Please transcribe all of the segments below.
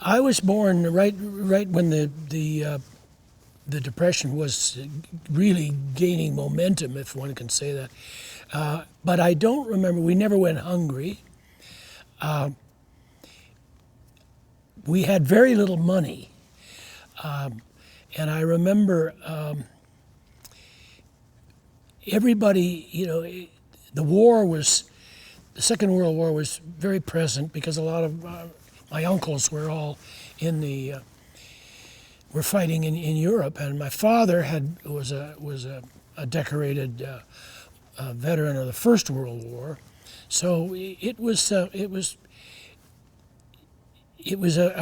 I was born right when the Depression was really gaining momentum, if one can say that. But I don't remember. We never went hungry. We had very little money, and I remember everybody. The Second World War was very present because a lot of my uncles were all were fighting in Europe, and my father was a decorated veteran of the First World War, so it was a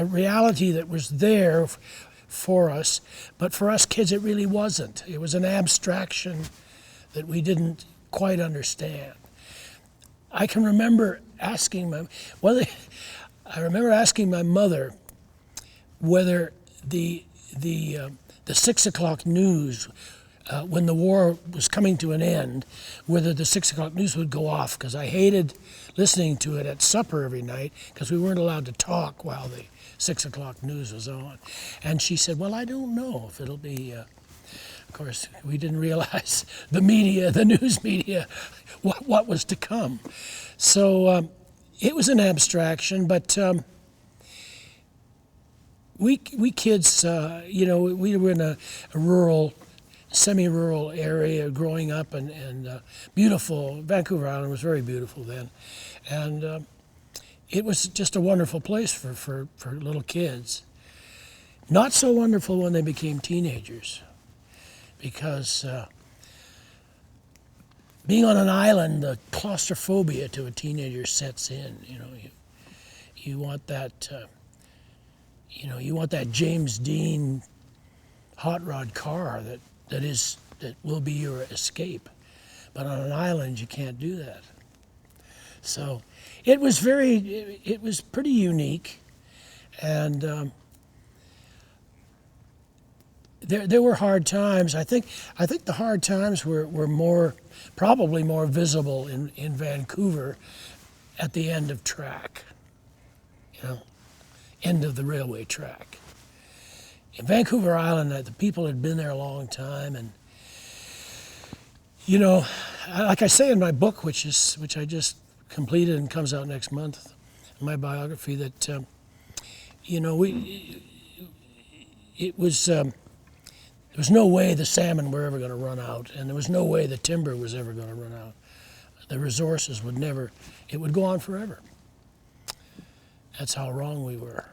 reality that was there for us, but for us kids it really wasn't. It was an abstraction that we didn't quite understand. I can remember asking I remember asking my mother whether the 6 o'clock news, when the war was coming to an end, whether the 6 o'clock news would go off, because I hated listening to it at supper every night because we weren't allowed to talk while the 6 o'clock news was on. And she said, well, I don't know if it'll be, of course, we didn't realize the news media, what was to come. So it was an abstraction, but we kids, we were in a rural, semi-rural area growing up, and beautiful. Vancouver Island was very beautiful then, and it was just a wonderful place for little kids. Not so wonderful when they became teenagers, because being on an island, the claustrophobia to a teenager sets in. You want that. You want that James Dean hot rod car that will be your escape. But on an island, you can't do that. So it was pretty unique, and there were hard times. I think the hard times were probably more visible in Vancouver at the end of track, end of the railway track. In Vancouver Island, the people had been there a long time, and like I say in my book, which I just completed and comes out next month, my biography, that there was no way the salmon were ever going to run out, and there was no way the timber was ever going to run out. The resources it would go on forever. That's how wrong we were.